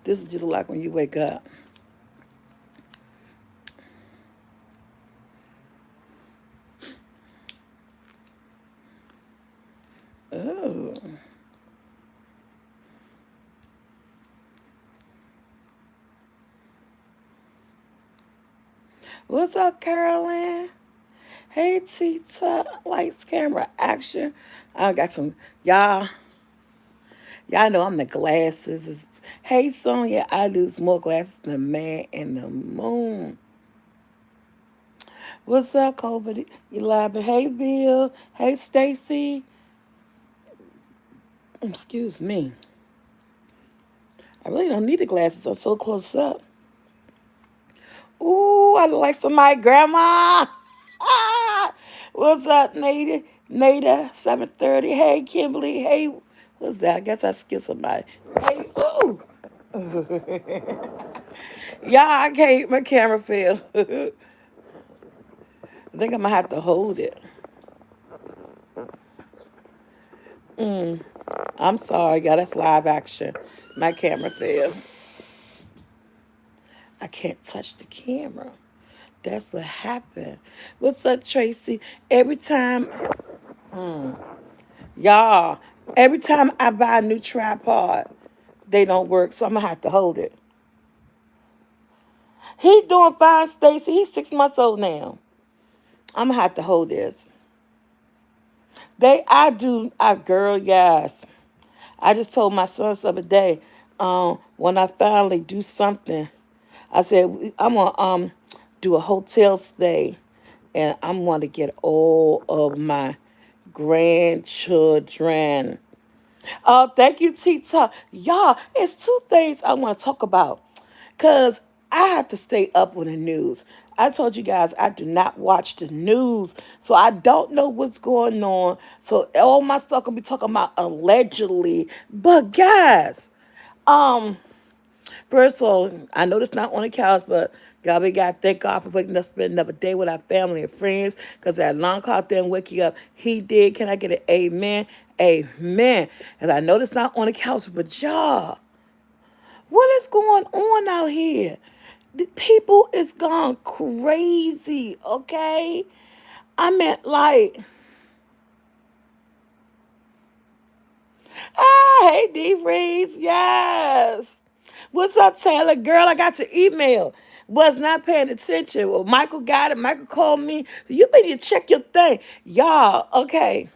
This is what you look like when you wake up. Oh. What's up, Carolyn? Hey, Tita. Lights, camera, action. I got some, y'all. Y'all know I'm the glasses. Hey, Sonya, I lose more glasses than the man in the moon. What's up, COVID? You live? Hey, Bill. Hey, Stacy. Excuse me. I really don't need the glasses. I'm so close up. Ooh, I look like somebody, grandma. What's up, Nada? Nada, 7:30. Hey, Kimberly. Hey, what's that? I guess I skipped somebody. Hey, ooh. Yeah, I can't. My camera fell. I think I'm gonna have to hold it. Mm, I'm sorry, y'all. That's live action. My camera fell. I can't touch the camera. That's what happened. What's up, Tracy? Every time, y'all, every time I buy a new tripod, they don't work, so I'm gonna have to hold it. He doing fine, Stacy. He's 6 months old now. I'm gonna have to hold this. I do, girl, yes. I just told my sons the other day, when I finally do something, I said I'm gonna do a hotel stay, and I'm gonna get all of my grandchildren. Oh, thank you, Tita. Y'all, it's two things I want to talk about. Because I have to stay up with the news. I told you guys I do not watch the news. So I don't know what's going on. So all my stuff gonna be talking about allegedly. But guys, um, first of all, I know this not on the couch, but God, we got to thank God for waking us to spend another day with our family and friends. Because that long clock didn't wake you up. He did. Can I get an amen? Amen. And I know this not on the couch, but y'all, what is going on out here? The people is gone crazy, okay? I meant like, hey, D Reese, yes. What's up, Taylor? Girl, I got your email. Was not paying attention. Well, Michael got it. Michael called me. You need to check your thing. Y'all, okay.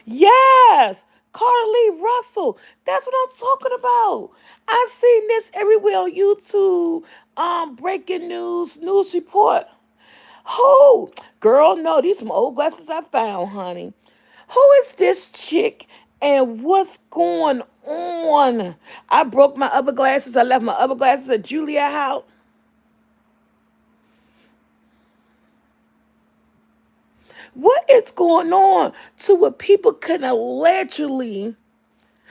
Yes, Carter Lee Russell. That's what I'm talking about. I seen this everywhere on YouTube. Breaking news report. Who? Girl, no, these some old glasses I found, honey. Who is this chick and what's going on? I broke my other glasses. I left my other glasses at Julia house. What is going on to what people can allegedly,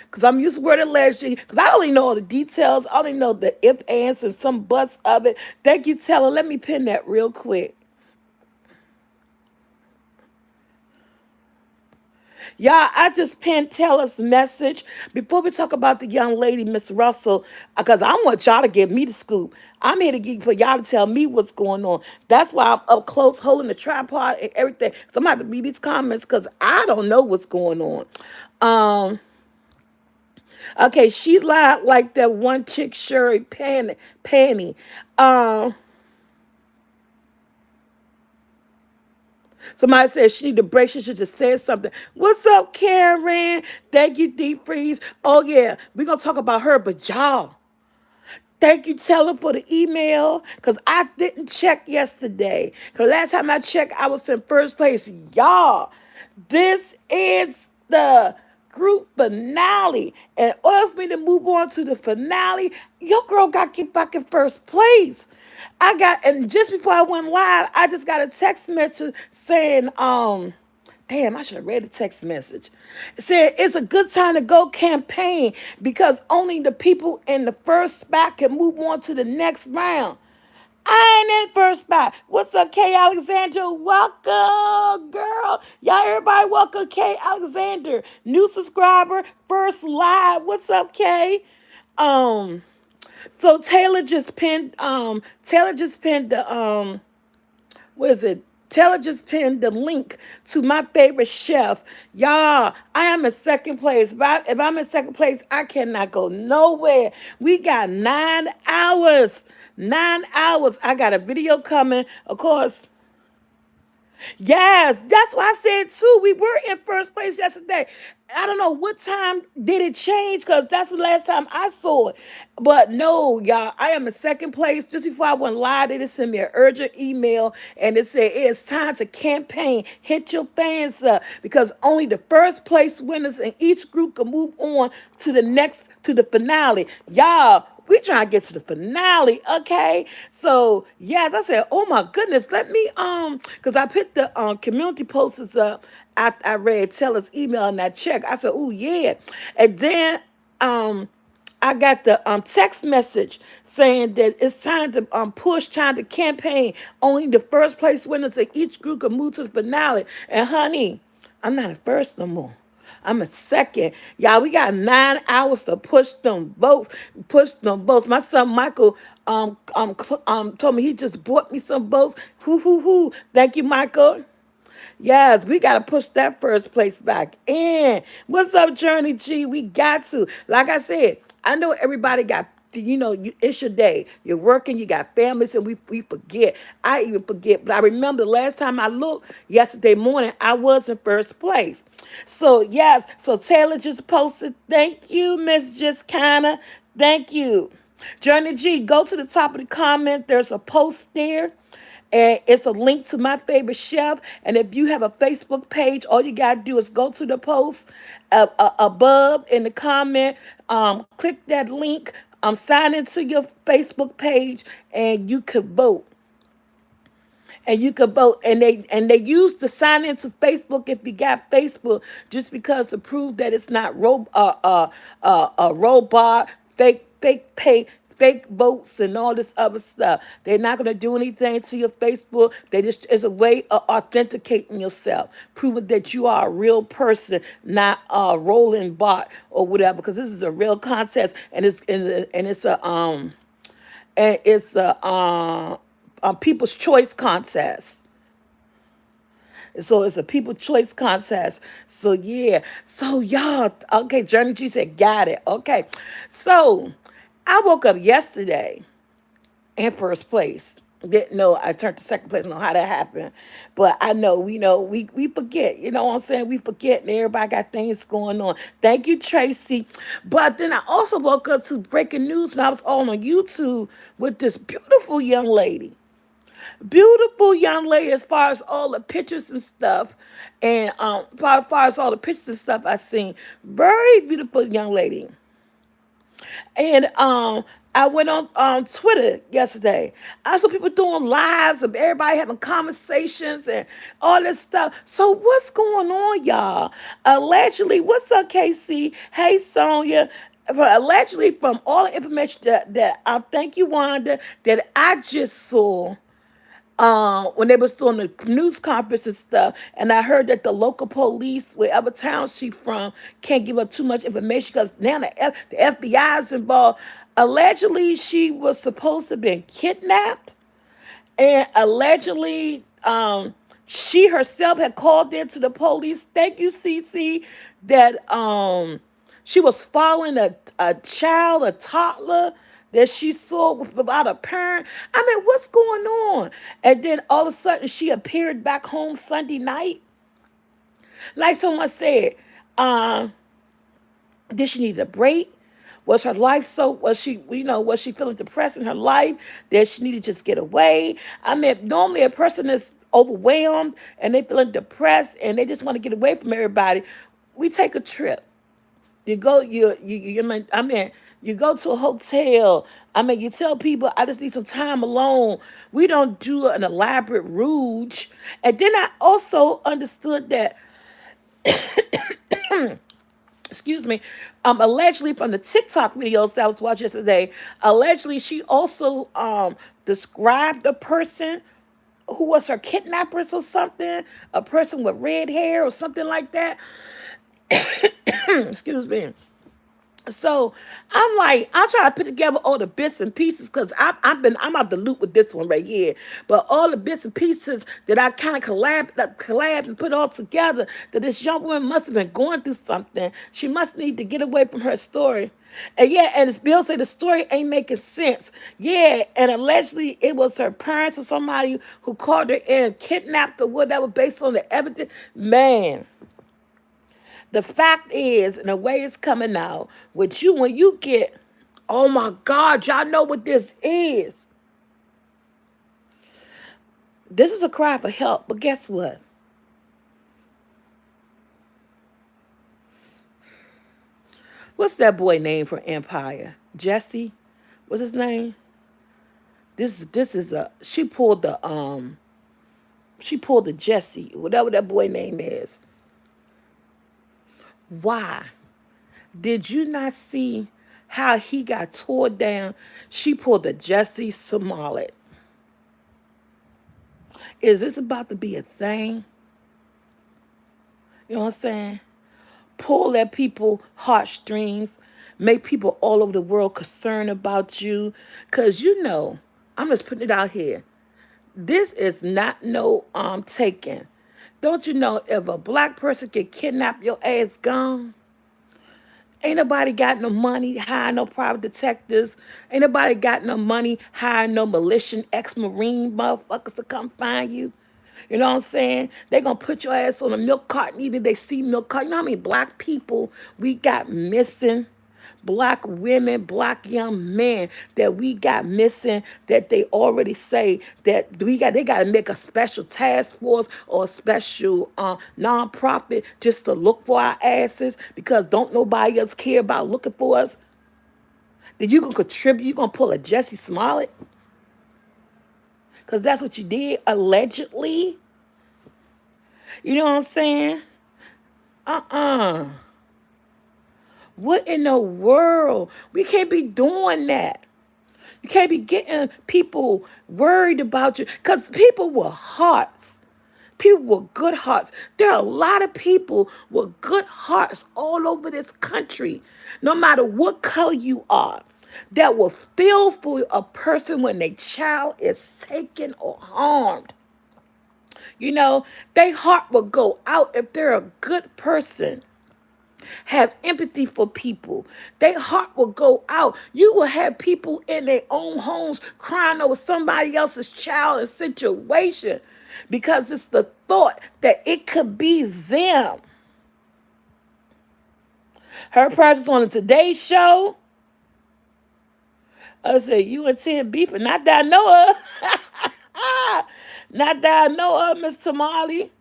because I'm used to word allegedly, because I only know all the details. I only know the if, ands, and some buts of it. Thank you, Teller. Let me pin that real quick. Y'all, I just pinned Teller's message. Before we talk about the young lady, Miss Russell, because I want y'all to give me the scoop. I'm here to for y'all to tell me what's going on. That's why I'm up close holding the tripod and everything. So I'm going to have to read these comments because I don't know what's going on. Um, okay, she lied like that one chick, Sherry Panny. Um, Somebody said she need a break. She should just say something. What's up, Karen? Thank you, Deep Freeze. Oh, yeah. We're going to talk about her, but y'all, thank you, Teller, for the email, because I didn't check yesterday. Because last time I checked, I was in first place. Y'all, this is the group finale. And in order for me to move on to the finale, your girl got to get back in first place. And just before I went live, I just got a text message saying, damn, I should have read the text message. It said it's a good time to go campaign because only the people in the first spot can move on to the next round. I ain't in first spot. What's up, Kay Alexander? Welcome, girl. Y'all, everybody, welcome, Kay Alexander. New subscriber, first live. What's up, Kay? Um, So Taylor just pinned the what is it? Taylor just pinned the link to my favorite chef. Y'all, I am in second place. If I'm in second place, I cannot go nowhere. We got 9 hours. 9 hours. I got a video coming. Of course, yes, that's why I said too. We were in first place yesterday. I don't know what time did it change because that's the last time I saw it. But no, y'all, I am in second place. Just before I went live, they just sent me an urgent email and it said it's time to campaign. Hit your fans up because only the first place winners in each group can move on to the finale. Y'all, we trying to get to the finale, okay? So yes, I said, oh my goodness, let me because I put the community posters up after I read Taylor's email and I checked. I said, oh yeah, and then um. I got the text message saying that it's time to push, time to campaign. Only the first place winners of each group can move to the finale. And honey, I'm not a first no more. I'm a second. Y'all, we got 9 hours to push them votes. Push them votes. My son Michael told me he just bought me some votes. Hoo hoo hoo. Thank you, Michael. Yes, we got to push that first place back in. What's up, Journey G? We got to. Like I said, I know everybody got, it's your day. You're working, you got families, and we forget. I even forget. But I remember the last time I looked yesterday morning, I was in first place. So, yes. So, Taylor just posted. Thank you, Miss Just Kinda. Thank you. Journey G, go to the top of the comment. There's a post there and it's a link to my favorite chef. And if you have a Facebook page, all you got to do is go to the post above in the comment, click that link, sign into your Facebook page, and you could vote. And you could vote, and they use the sign into Facebook if you got Facebook, just because to prove that it's not a robot, fake pay, fake votes, and all this other stuff. They're not gonna do anything to your Facebook. They just it's a way of authenticating yourself, proving that you are a real person, not a rolling bot or whatever. Because this is a real contest, and it's a people's choice contest. So it's a people choice contest. So yeah. So y'all, okay, Journey G said, got it. Okay. So I woke up yesterday in first place. Didn't know I turned to second place. Know how that happened, but I know we forget. You know what I'm saying? We forget, and everybody got things going on. Thank you, Tracy. But then I also woke up to breaking news when I was all on YouTube with this beautiful young lady. As far as all the pictures and stuff, and far as all the pictures and stuff I seen, very beautiful young lady. And I went on Twitter yesterday. I saw people doing lives of everybody having conversations and all this stuff. So what's going on, y'all? Allegedly, what's up, KC? Hey, Sonia. Allegedly, from all the information that I thank you, Wanda, that I just saw when they was doing the news conference and stuff, and I heard that the local police, wherever town she's from, can't give up too much information because now the FBI is involved. Allegedly, she was supposed to have been kidnapped, and allegedly, she herself had called in to the police. Thank you, CC, that she was following a child, a toddler that she saw without a parent. I mean, what's going on? And then all of a sudden, she appeared back home Sunday night. Like someone said, um, did she need a break? Was her life so, was she feeling depressed in her life that she needed to just get away? I mean, normally a person is overwhelmed and they feeling depressed and they just want to get away from everybody. We take a trip. You go, I mean, you go to a hotel. I mean, you tell people, I just need some time alone. We don't do an elaborate rouge. And then I also understood that, excuse me, allegedly from the TikTok videos that I was watching yesterday, allegedly she also described the person who was her kidnappers or something, a person with red hair or something like that. Excuse me. So I'm like, I'm trying to put together all the bits and pieces because I'm out the loop with this one right here. But all the bits and pieces that I kind of collab and put all together, that this young woman must have been going through something. She must need to get away from her story. And yeah, and it's Bill said the story ain't making sense. Yeah, and allegedly it was her parents or somebody who called her in, kidnapped or whatever, based on the evidence. Man, the fact is, and the way it's coming out, with you, when you get, oh my God, y'all know what this is. This is a cry for help, but guess what? What's that boy name from Empire? Jesse? What's his name? This is a she pulled the Jesse, whatever that boy name is. Why? Did you not see how he got tore down? She pulled the Jesse Smollett. Is this about to be a thing? You know what I'm saying? Pull at people heartstrings, make people all over the world concerned about you. Cause you know, I'm just putting it out here. This is not no taking. Don't you know if a black person get kidnapped, your ass gone? Ain't nobody got no money hiring no private detectives. Ain't nobody got no money hiring no militia ex-marine motherfuckers to come find you. You know what I'm saying? They gonna put your ass on a milk carton either they see milk carton. You know how many black people we got missing? Black women, black young men that we got missing, that they already say that they got to make a special task force or a special nonprofit just to look for our asses because don't nobody else care about looking for us. Then you gonna contribute, you gonna pull a Jesse Smollett because that's what you did allegedly. You know what I'm saying? Uh-uh. What in the world? We can't be doing that. You can't be getting people worried about you because people with hearts, people with good hearts. There are a lot of people with good hearts all over this country, no matter what color you are, that will feel for a person when their child is taken or harmed. You know, their heart will go out if they're a good person, have empathy for people. Their heart will go out. You will have people in their own homes crying over somebody else's child and situation because it's the thought that it could be them. Her presence on the Today Show. I said, you and Ted beefing. Not that I know of. Not that I know of, Miss Tamale.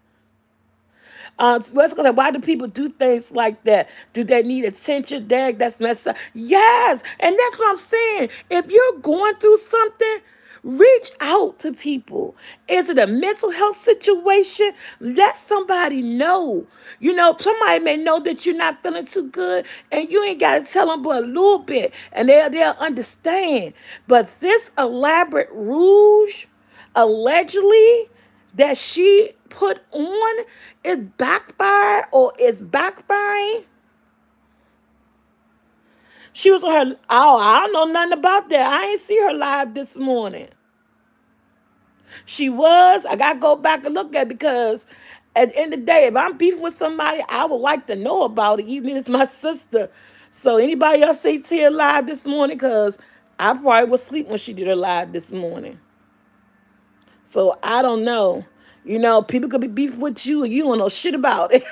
Let's go. Why do people do things like that? Do they need attention? Dag, that's messed up. Yes, and that's what I'm saying. If you're going through something, reach out to people. Is it a mental health situation? Let somebody know. You know, somebody may know that you're not feeling too good, and you ain't got to tell them but a little bit, and they'll understand. But this elaborate rouge, allegedly, that she put on is backfire or is backfiring. She was on her, oh, I don't know nothing about that. I ain't see her live this morning. She was. I got to go back and look at it because at the end of the day, if I'm beefing with somebody, I would like to know about it, even if it's my sister. So anybody else see Tia live this morning? Because I probably was asleep when she did her live this morning. So I don't know. You know, people could be beefing with you and you don't know shit about it.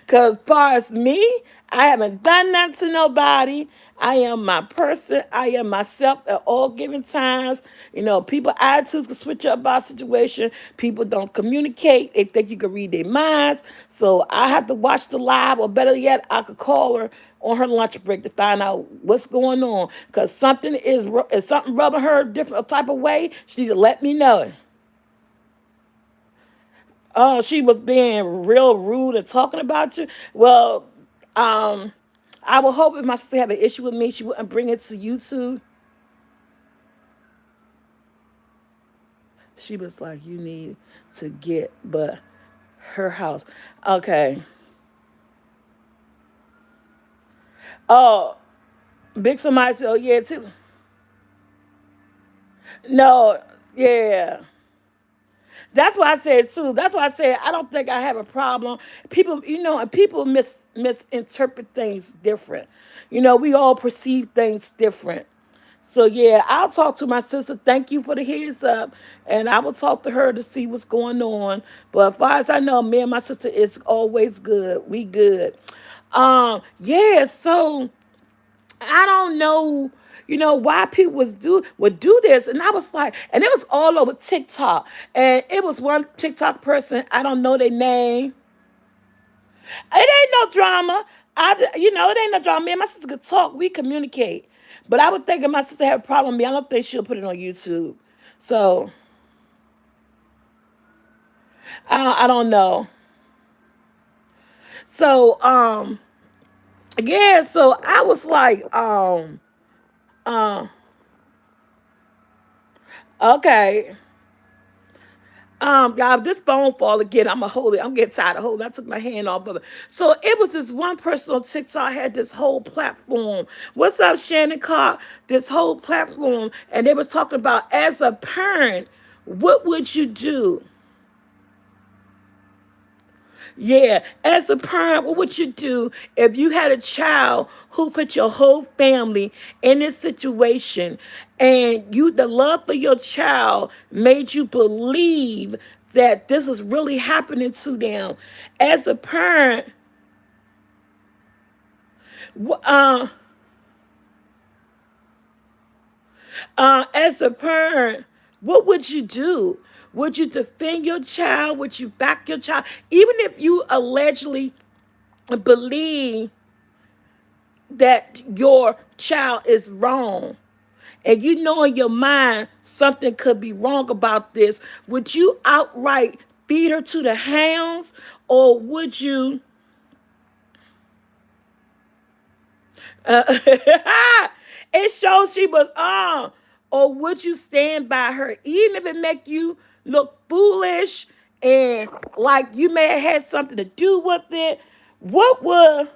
Because as far as me, I haven't done that to nobody. I am my person. I am myself at all given times. You know, people attitudes can switch up about a situation. People don't communicate. They think you can read their minds. So I have to watch the live, or better yet, I could call her on her lunch break to find out what's going on. Because something is something rubbing her a different type of way. She need to let me know. Oh, she was being real rude and talking about you. Well, um, I would hope if my sister had an issue with me, she wouldn't bring it to YouTube. She was like, you need to get but her house. Okay. Oh, big somebody said, oh yeah, too. No, yeah. That's why I said too. That's why I said I don't think I have a problem. People, and people misinterpret things different. We all perceive things different. So yeah, I'll talk to my sister. Thank you for the heads up, and I will talk to her to see what's going on. But as far as I know, me and my sister is always good. We good. Yeah. So I don't know, why people would do this. And I was like, and it was all over TikTok. And it was one TikTok person, I don't know their name. It ain't no drama. It ain't no drama. Me and my sister could talk, we communicate. But I would think if my sister had a problem with me, I don't think she'll put it on YouTube. So I don't know. So yeah, so I was like, uh okay. Y'all, this phone fall again. I'ma hold it. I'm getting tired of holding. I took my hand off of it. So it was this one person on TikTok had this whole platform. What's up, Shannon Carr? This whole platform, and they was talking about as a parent, what would you do? Yeah, as a parent, what would you do if you had a child who put your whole family in this situation, and the love for your child made you believe that this was really happening to them? As a parent, wh- uh, as a parent, what would you do? Would you defend your child? Would you back your child, even if you allegedly believe that your child is wrong, and you know in your mind something could be wrong about this? Would you outright feed her to the hounds, or would you uh, it shows she was on, or would you stand by her even if it make you look foolish and like you may have had something to do with it? What would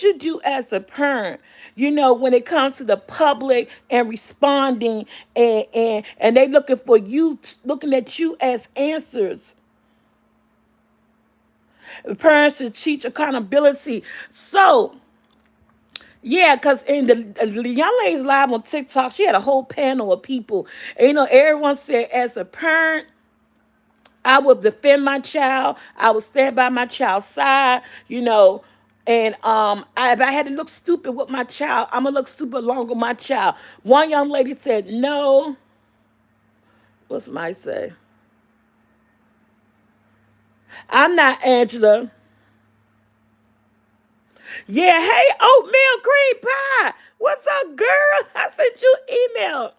you do as a parent, when it comes to the public and responding, and they looking for you, looking at you as answers? The parents should teach accountability. So yeah, because in the young lady's live on TikTok, she had a whole panel of people. And, everyone said, as a parent, I would defend my child. I would stand by my child's side, and if I had to look stupid with my child, I'm gonna look stupid along with my child. One young lady said, "No." What's my say? I'm not Angela. Yeah, hey, oatmeal cream pie. What's up, girl? I sent you an email.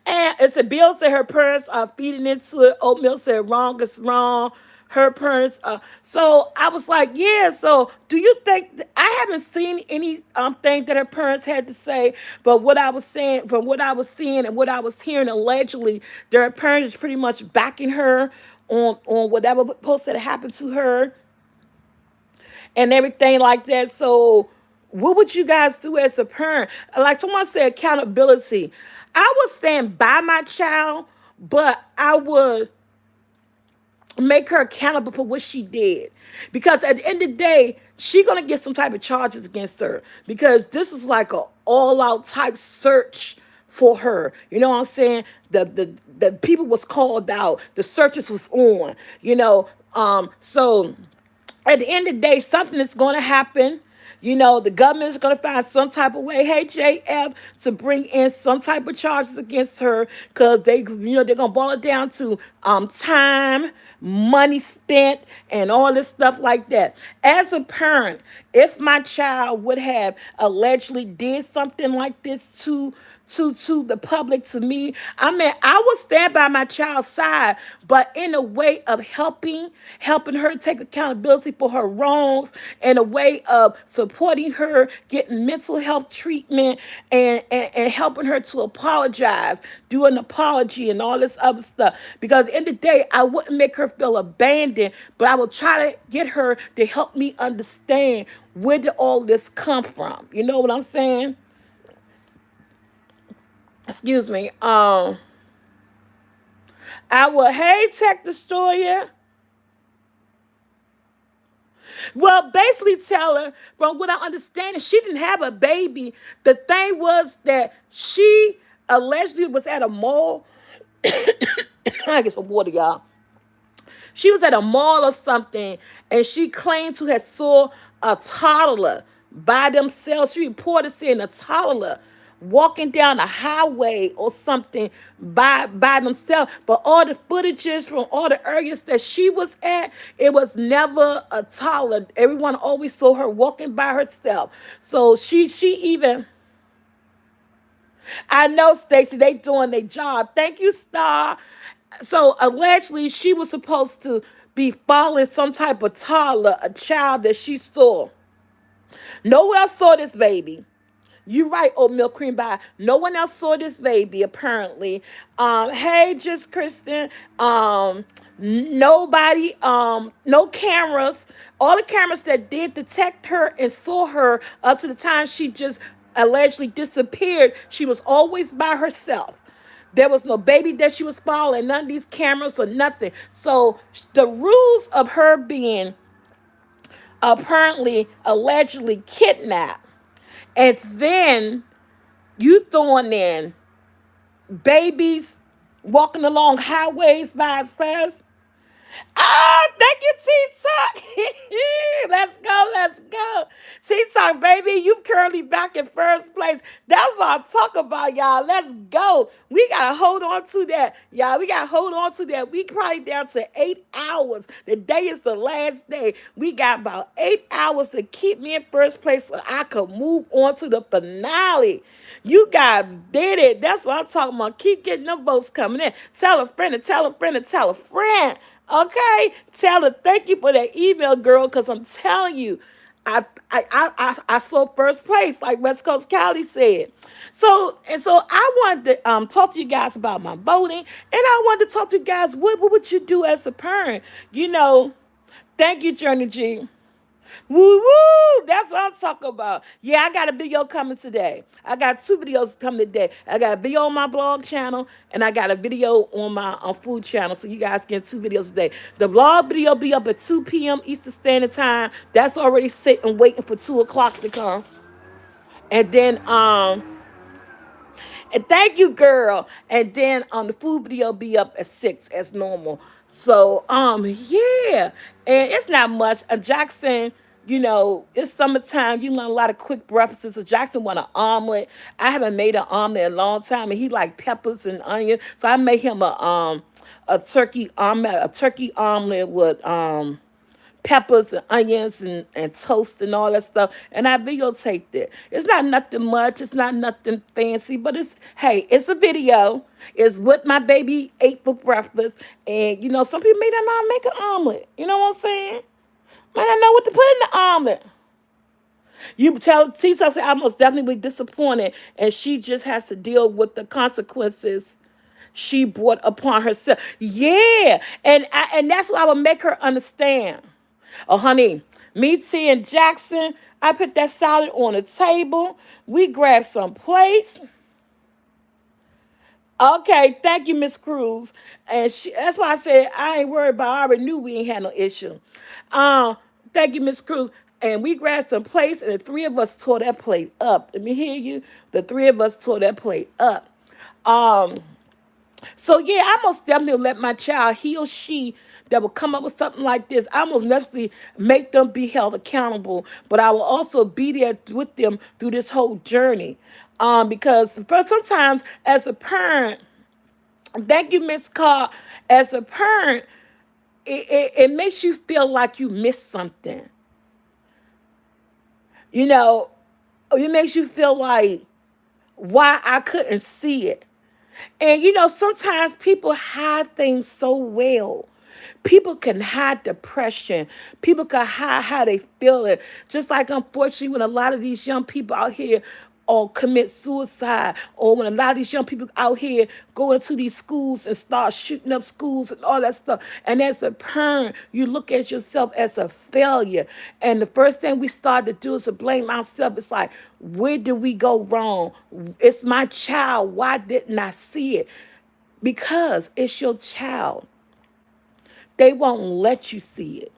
And it's a Bill said her parents are feeding into it. Oatmeal said wrong is wrong. Her parents so I was like, yeah, so do you think I haven't seen any thing that her parents had to say, but what I was saying, from what I was seeing and what I was hearing, allegedly their parents is pretty much backing her on whatever post that happened to her and everything like that. So, what would you guys do as a parent? Like someone said, accountability. I would stand by my child, but I would make her accountable for what she did, because at the end of the day she gonna get some type of charges against her, because this is like a all-out type search for her. You know what I'm saying? The people was called out, the searches was on, so at the end of the day, something is going to happen. The government is going to find some type of way, hey, JF, to bring in some type of charges against her, because they're going to boil it down to time, money spent, and all this stuff like that. As a parent, if my child would have allegedly did something like this to to the public, to me. I mean, I will stand by my child's side, but in a way of helping her take accountability for her wrongs, in a way of supporting her, getting mental health treatment, and helping her to apologize, do an apology and all this other stuff. Because at the end of the day, I wouldn't make her feel abandoned, but I will try to get her to help me understand where did all this come from. You know what I'm saying? Excuse me. I will, hey, Tech Destroyer. Well, basically tell her, from what I understand, she didn't have a baby. The thing was that she allegedly was at a mall. I get some water, y'all. She was at a mall or something, and she claimed to have saw a toddler by themselves. She reported seeing a toddler walking down a highway or something by themselves. But all the footages from all the areas that she was at, it was never a toddler. Everyone always saw her walking by herself. So she even, I know, Stacy, they doing their job. Thank you, Star. So allegedly, she was supposed to be following some type of toddler, a child that she saw. No one else saw this baby. You right, oatmeal cream pie. No one else saw this baby, apparently. Hey, just Kristen. Nobody, no cameras. All the cameras that did detect her and saw her up to the time she just allegedly disappeared, she was always by herself. There was no baby that she was following, none of these cameras or nothing. So the rules of her being apparently allegedly kidnapped, and then you throwing in babies walking along highways by his fast. Ah, thank you, T-Talk. Let's go, let's go. T-Talk, baby, you currently back in first place. That's what I'm talking about, y'all. Let's go. We got to hold on to that, y'all. We got to hold on to that. We probably down to 8 hours. The day is the last day. We got about 8 hours to keep me in first place so I could move on to the finale. You guys did it. That's what I'm talking about. Keep getting them votes coming in. Tell a friend and tell a friend and tell a friend. Okay, tell her thank you for that email, girl. Because I'm telling you, I saw first place, like West Coast Cali said. So I wanted to talk to you guys about my voting, and I wanted to talk to you guys what would you do as a parent? You know, thank you, Journey G. Woo woo! That's what I'm talking about. Yeah, I got a video coming today. I got 2 videos coming today. I got a video on my blog channel, and I got a video on my food channel. So you guys get 2 videos today. The vlog video be up at 2 p.m. Eastern Standard Time. That's already sitting waiting for 2 o'clock to come. And then and thank you, girl. And then the food video be up at 6 as normal. So yeah. And it's not much. Jackson, you know, it's summertime. You learn a lot of quick breakfasts. So Jackson want an omelet. I haven't made an omelet in a long time, and he like peppers and onion. So I made him a turkey omelet with peppers and onions and toast and all that stuff. And I videotaped it. It's not nothing much. It's not nothing fancy, but hey, it's a video. It's what my baby ate for breakfast. And, you know, some people may not know how to make an omelet. You know what I'm saying? Might not know what to put in the omelet. You tell Tisa, say, I most definitely disappointed. And she just has to deal with the consequences she brought upon herself. Yeah. And that's what I would make her understand. Oh, honey, me, T, and Jackson, I put that salad on the table. We grabbed some plates. Okay, thank you, Miss Cruz. And that's why I said I ain't worried about. I already knew we ain't had no issue. Uh, Thank you, Miss Cruz. And we grabbed some plates, and the 3 of us tore that plate up. Let me hear you. The 3 of us tore that plate up. Um, So yeah, I most definitely let my child, he or she that will come up with something like this, I most definitely make them be held accountable. But I will also be there with them through this whole journey. Because for sometimes as a parent, thank you, Miss Carr, as a parent, it makes you feel like you missed something. You know, it makes you feel like, why I couldn't see it. And you know, sometimes people hide things so well. People can hide depression. People can hide how they feel it. Just like, unfortunately, when a lot of these young people out here or commit suicide, or when a lot of these young people out here go into these schools and start shooting up schools and all that stuff. And as a parent, you look at yourself as a failure. And the first thing we start to do is to blame ourselves. It's like, where did we go wrong? It's my child. Why didn't I see it? Because it's your child. They won't let you see it.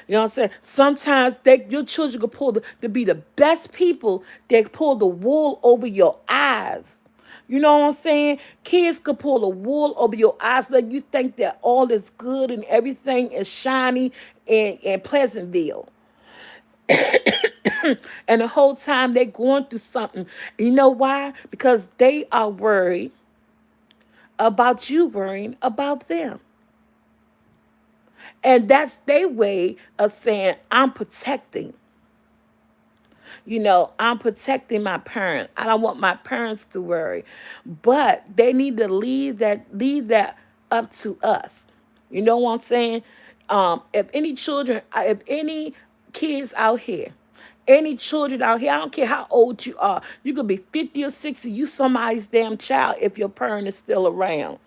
You know what I'm saying? Sometimes your children can pull to be the best people. They pull the wool over your eyes. You know what I'm saying? Kids could pull the wool over your eyes, so you think that all is good and everything is shiny in Pleasantville. And the whole time they're going through something. You know why? Because they are worried about you worrying about them. And that's their way of saying, I'm protecting. You know, I'm protecting my parents. I don't want my parents to worry. But they need to leave that up to us. You know what I'm saying? If any children, if any kids out here, any children out here, I don't care how old you are, you could be 50 or 60, you somebody's damn child if your parent is still around.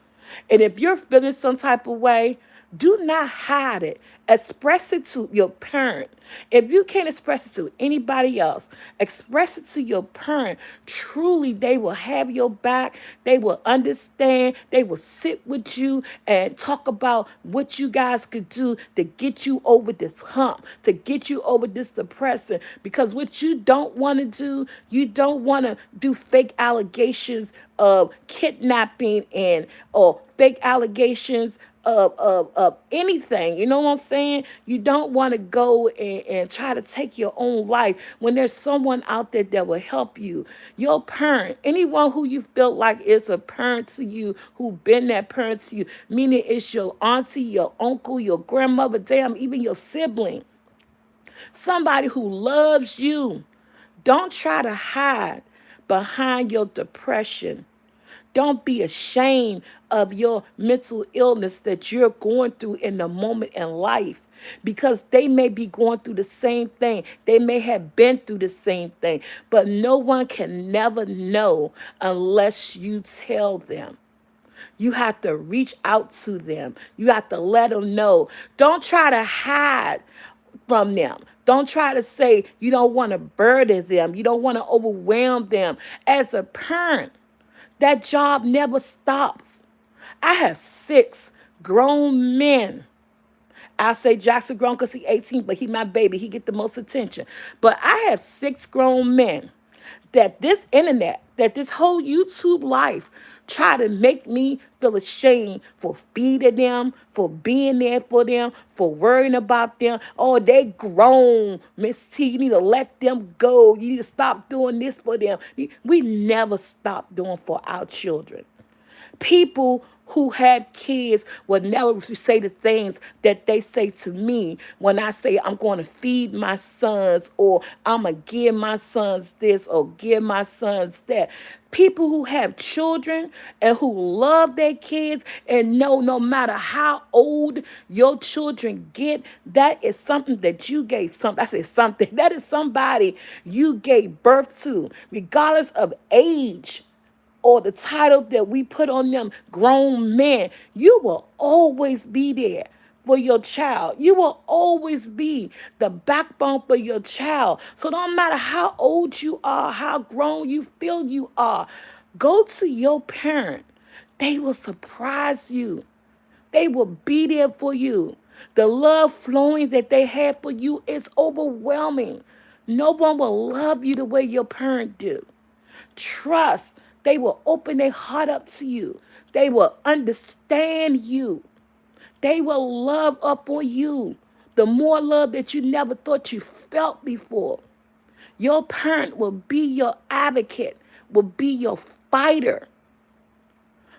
And if you're feeling some type of way, do not hide it. Express it to your parent. If you can't express it to anybody else, express it to your parent. Truly, they will have your back. They will understand. They will sit with you and talk about what you guys could do to get you over this hump, to get you over this depression. Because what you don't want to do, you don't want to do fake allegations of kidnapping and or fake allegations of anything. You know what I'm saying? You don't want to go and try to take your own life when there's someone out there that will help you. Your parent, anyone who you feel like is a parent to you, who been that parent to you, meaning it's your auntie, your uncle, your grandmother, damn, even your sibling. Somebody who loves you. Don't try to hide behind your depression. Don't be ashamed of your mental illness that you're going through in the moment in life, because they may be going through the same thing. They may have been through the same thing, but no one can never know unless you tell them. You have to reach out to them. You have to let them know. Don't try to hide from them. Don't try to say you don't want to burden them. You don't want to overwhelm them. As a parent, that job never stops. I have 6 grown men. I say Jackson grown because he 18, but he my baby. He get the most attention. But I have 6 grown men that this internet, that this whole YouTube life try to make me feel ashamed for feeding them, for being there for them, for worrying about them. Oh, they grown, Miss T. You need to let them go. You need to stop doing this for them. We never stop doing for our children. People who have kids will never say the things that they say to me when I say I'm going to feed my sons, or I'm going to give my sons this or give my sons that. People who have children and who love their kids and know no matter how old your children get, that is something that you gave something. I say something. That is somebody you gave birth to, regardless of age or the title that we put on them, grown men. You will always be there for your child. You will always be the backbone for your child. So no matter how old you are, how grown you feel you are, go to your parent. They will surprise you. They will be there for you. The love flowing that they have for you is overwhelming. No one will love you the way your parent do. Trust. They will open their heart up to you. They will understand you. They will love up on you. The more love that you never thought you felt before. Your parent will be your advocate, will be your fighter.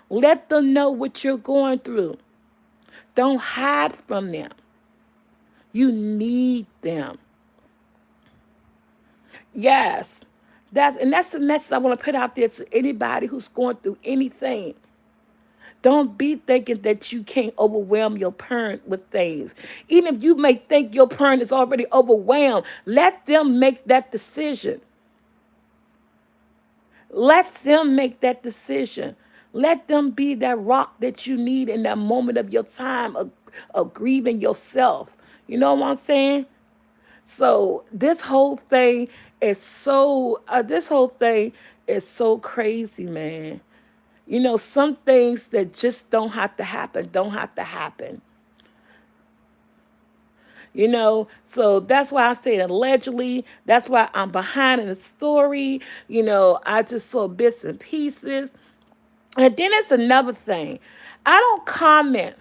Let them know what you're going through. Don't hide from them. You need them. Yes, That's the message I want to put out there to anybody who's going through anything. Don't be thinking that you can't overwhelm your parent with things. Even if you may think your parent is already overwhelmed, let them make that decision. Let them make that decision. Let them be that rock that you need in that moment of your time of grieving yourself. You know what I'm saying? So this whole thing is so crazy, man. You know, some things that just don't have to happen. You know, so that's why I say allegedly. That's why I'm behind in the story. You know, I just saw bits and pieces. And then it's another thing. I don't comment.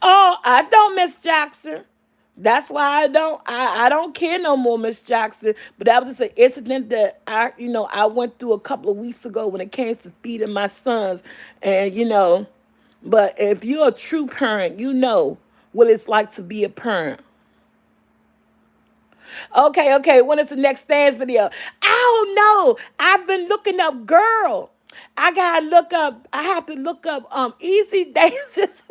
Oh, I don't, Miss Jackson. That's why I don't care no more, Miss Jackson. But that was just an incident that I went through a couple of weeks ago when it came to feeding my sons. And but if you're a true parent, you know what it's like to be a parent. Okay, okay. When is the next dance video? I don't know. I've been looking up girl. I have to look up easy dances.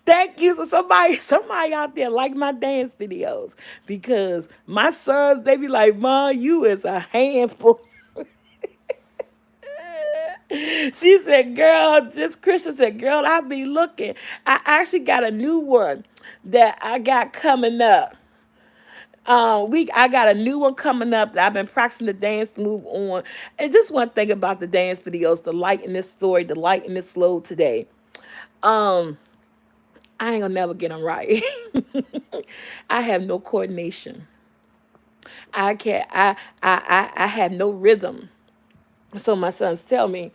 Thank you. So somebody out there like my dance videos. Because my sons, they be like, Mom, you is a handful. She said, girl, just Kristen said, girl, I be looking. I actually got a new one that I got coming up. I got a new one coming up that I've been practicing the dance move on. And just one thing about the dance videos, the light in this story, the light in this load today. Um, I ain't gonna never get them right. I have no coordination. I can't. I have no rhythm. So my sons tell me,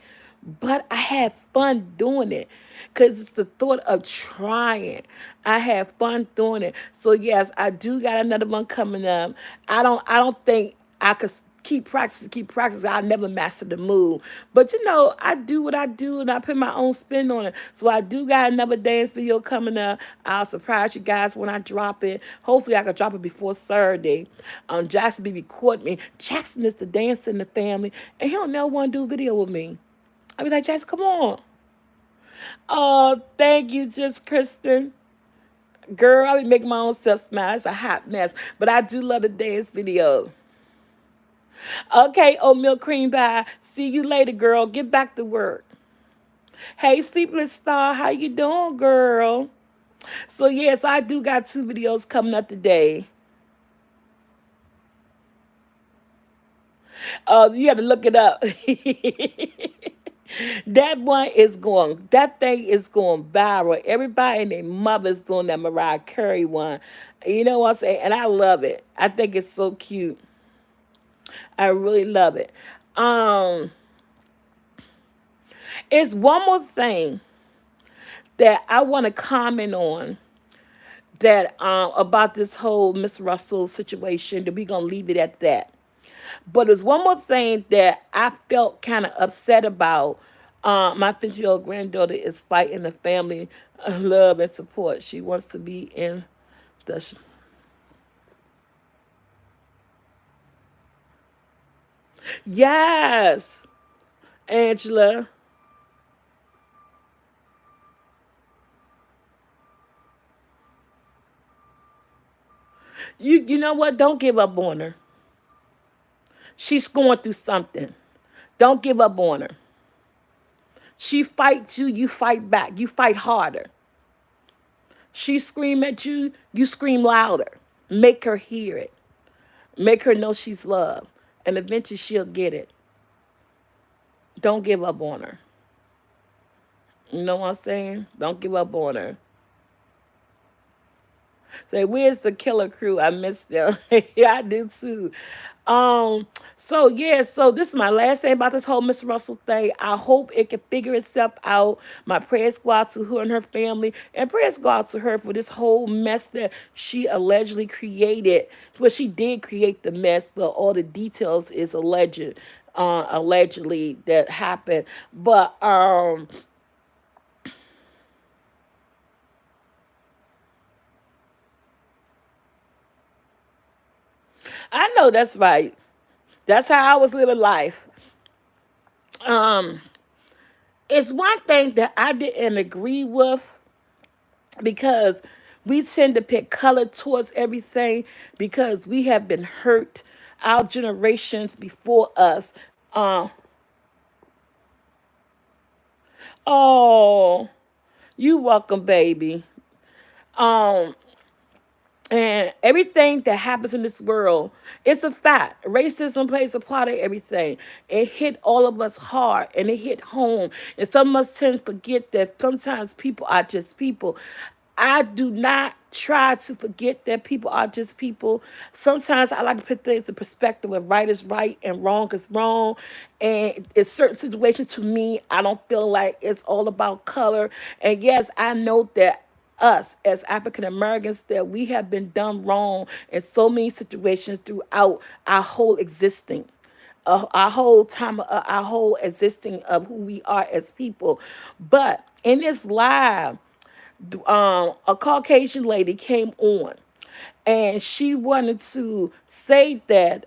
but I had fun doing it because it's the thought of trying. I had fun doing it. So yes, I do got another one coming up. I don't think I could keep practicing. I never master the move. But I do what I do and I put my own spin on it. So I do got another dance video coming up. I'll surprise you guys when I drop it. Hopefully I can drop it before Saturday. Jackson be recording me. Jackson is the dancer in the family and he don't never want to do a video with me. I be like, Jackson, come on. Oh, thank you, just Kristen. Girl, I be making my own self smile. It's a hot mess. But I do love the dance video. Okay, oatmeal cream pie. See you later, girl. Get back to work. Hey, Sleepless Star, how you doing, girl? So yes, I do got two videos coming up today. You have to look it up. That thing is going viral. Everybody and their mother's doing that Mariah Carey one. You know what I'm saying? And I love it. I think it's so cute. I really love it. Um, it's one more thing that I want to comment on that about this whole Miss Russell situation. That we're gonna leave it at that. But there's one more thing that I felt kind of upset about. My 50-year-old granddaughter is fighting the family love and support. She wants to be in the. Yes, Angela. You know what? Don't give up on her. She's going through something. Don't give up on her. She fights you, you fight back. You fight harder. She scream at you, you scream louder. Make her hear it. Make her know she's loved. And eventually she'll get it. Don't give up on her. You know what I'm saying? Don't give up on her. Say, where's the killer crew? I miss them. Yeah, I do too. Um, so this is my last thing about this whole Miss Russell thing. I hope it can figure itself out. My prayers go out to her and her family, and prayers go out to her for this whole mess that she allegedly created. Well, she did create the mess, but all the details is allegedly that happened. But I know that's right. That's how I was living life. Um, it's one thing that I didn't agree with because we tend to pick color towards everything because we have been hurt. Our generations before us. Uh, oh, you welcome, baby. Um, and everything that happens in this world, it's a fact. Racism plays a part of everything. It hit all of us hard and it hit home. And some of us tend to forget that sometimes people are just people. I do not try to forget that people are just people. Sometimes I like to put things in perspective where right is right and wrong is wrong. And in certain situations, to me, I don't feel like it's all about color. And yes, I know that us as African Americans that we have been done wrong in so many situations throughout our whole existing. Our whole time, our whole existing of who we are as people. But in this live, a Caucasian lady came on and she wanted to say that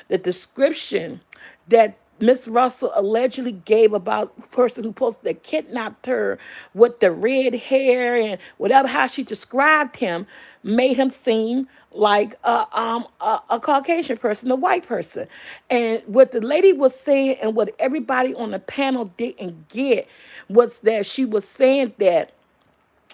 the description that Miss Russell allegedly gave about the person who posted that kidnapped her with the red hair and whatever how she described him made him seem like a Caucasian person, a white person. And what the lady was saying and what everybody on the panel didn't get was that she was saying that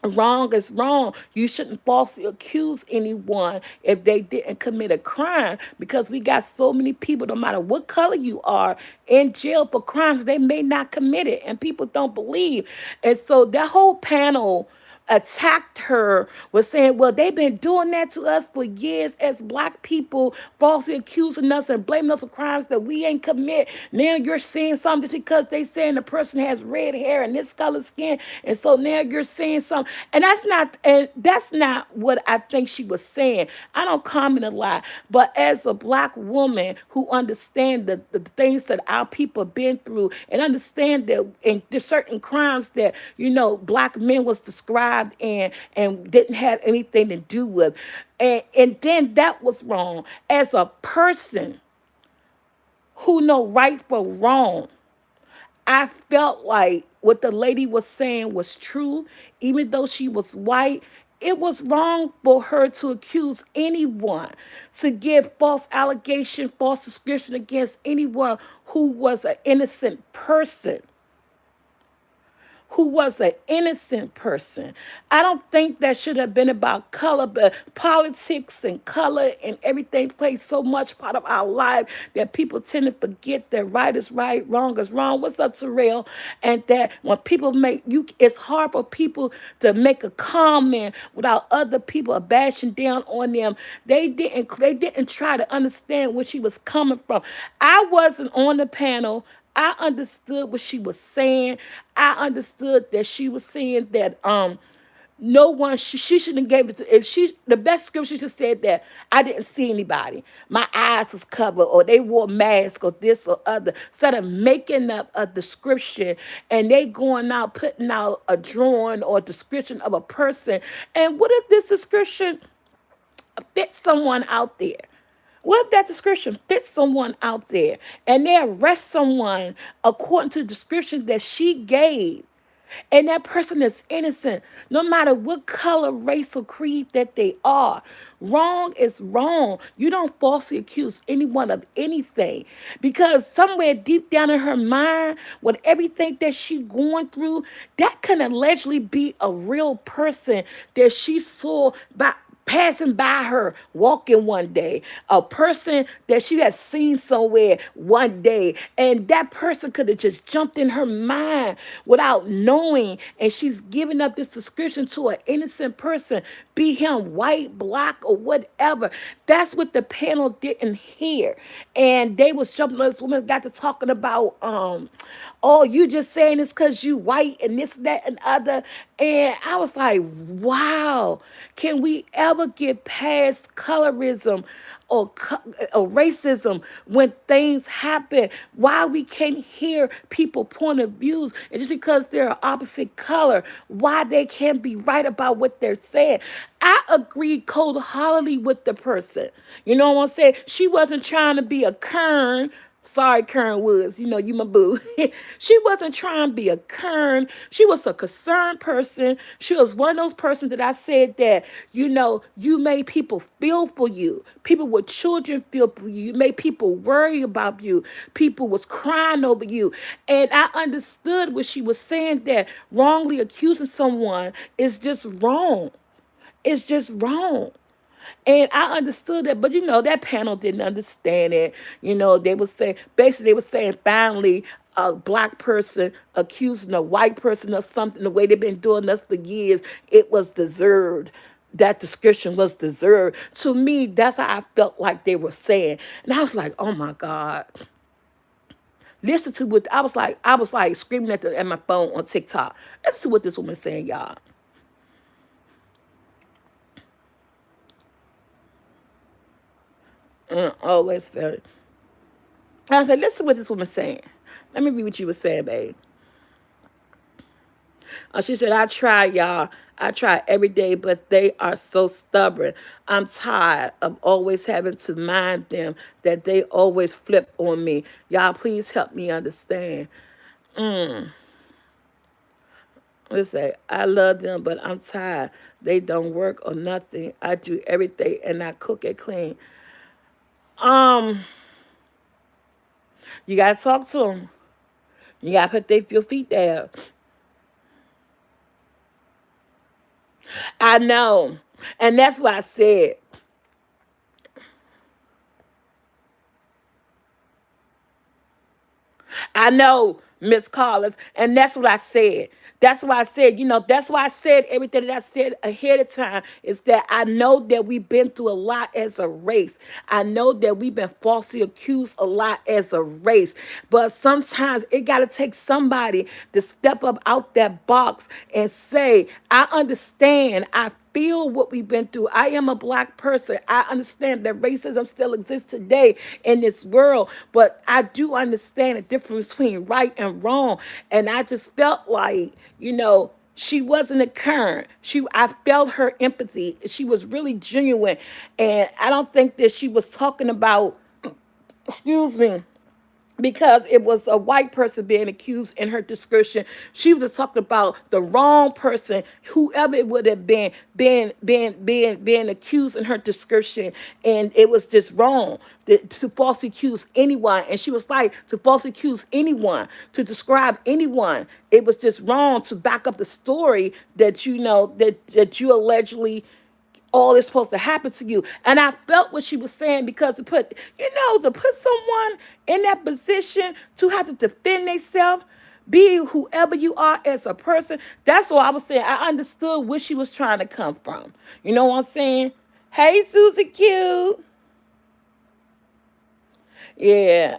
wrong is wrong. You shouldn't falsely accuse anyone if they didn't commit a crime because we got so many people, no matter what color you are, in jail for crimes they may not commit it, and people don't believe. And so that whole panel attacked her was saying, well, they've been doing that to us for years as black people, falsely accusing us and blaming us for crimes that we ain't commit. Now you're saying something because they saying the person has red hair and this color skin, and so now you're saying something. And that's not what I think she was saying. I don't comment a lot, but as a black woman who understand the things that our people have been through and understand that and there's certain crimes that black men was described and didn't have anything to do with, and then that was wrong. As a person who know right from wrong, I felt like what the lady was saying was true, even though she was white. It was wrong for her to accuse anyone, to give false allegation, false description against anyone who was an innocent person, who was an innocent person. I don't think that should have been about color, but politics and color and everything plays so much part of our life that people tend to forget that right is right, wrong is wrong. What's up, Terrell? And that when people make you, it's hard for people to make a comment without other people bashing down on them. They didn't try to understand where she was coming from. I wasn't on the panel. I understood what she was saying. I understood that she was saying that no one she shouldn't have gave it to, if she the best scripture just said that I didn't see anybody. My eyes was covered or they wore masks or this or other. Instead of making up a description and they going out putting out a drawing or a description of a person. And what if this description fits someone out there? What if that description fits someone out there and they arrest someone according to the description that she gave? And that person is innocent, no matter what color, race, or creed that they are. Wrong is wrong. You don't falsely accuse anyone of anything because somewhere deep down in her mind, with everything that she going through, that can allegedly be a real person that she saw by passing by her walking one day, a person that she had seen somewhere one day, and that person could have just jumped in her mind without knowing, and she's giving up this description to an innocent person, be him white, black, or whatever. That's what the panel didn't hear. And they was jumping, this woman got to talking about oh, you just saying this because you white and this, that, and other. And I was like, wow, can we ever get past colorism? or racism, when things happen, why we can't hear people point of views, and just because they're opposite color, why they can't be right about what they're saying. I agreed cold-heartedly with the person. You know what I'm saying? She wasn't trying to be a Kern. Sorry, Kern Woods. You know, you my boo. She wasn't trying to be a Kern. She was a concerned person. She was one of those persons that I said that, you made people feel for you. People with children feel for you. You made people worry about you. People was crying over you. And I understood what she was saying, that wrongly accusing someone is just wrong. It's just wrong. And I understood that, but that panel didn't understand it. They would say, basically, they were saying finally a black person accusing a white person of something, the way they've been doing us for years, it was deserved. That description was deserved. To me, that's how I felt like they were saying. And I was like, oh my God. Listen to what I was like screaming at my phone on TikTok. Listen to what this woman's saying, y'all. Always felt it. And I said, listen to what this woman's saying. Let me read what you were saying, babe. She said, I try, y'all. I try every day, but they are so stubborn. I'm tired of always having to mind them that they always flip on me. Y'all, please help me understand. Let's say, I love them, but I'm tired. They don't work or nothing. I do everything and I cook and clean. Um, you gotta talk to them. You gotta put your feet down. I know. And that's why I said, I know, Miss Collins, and that's what I said. That's why I said, that's why I said everything that I said ahead of time is that I know that we've been through a lot as a race. I know that we've been falsely accused a lot as a race. But sometimes it got to take somebody to step up out that box and say, I understand. I feel what we've been through. I am a black person. I understand that racism still exists today in this world, but I do understand the difference between right and wrong. And I just felt like, she wasn't a Karen. I felt her empathy. She was really genuine. And I don't think that she was talking about, excuse me, because it was a white person being accused in her description. She was talking about the wrong person, whoever it would have been accused in her description, and it was just wrong to falsely accuse anyone. And she was like, to falsely accuse anyone, to describe anyone, it was just wrong to back up the story that that you allegedly all is supposed to happen to you. And I felt what she was saying, because to put someone in that position to have to defend themselves, be whoever you are as a person, that's what I was saying. I understood where she was trying to come from. You know what I'm saying? Hey, Susie Q. Yeah.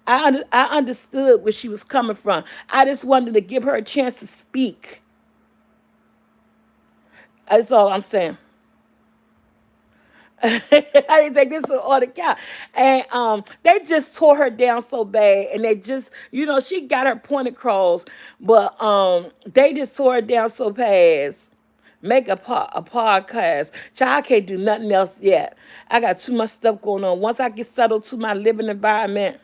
I understood where she was coming from. I just wanted to give her a chance to speak. That's all I'm saying. I didn't take this on account. And they just tore her down so bad. And they just, she got her point across. But they just tore her down so fast. Make a podcast. Child, I can't do nothing else yet. I got too much stuff going on. Once I get settled to my living environment,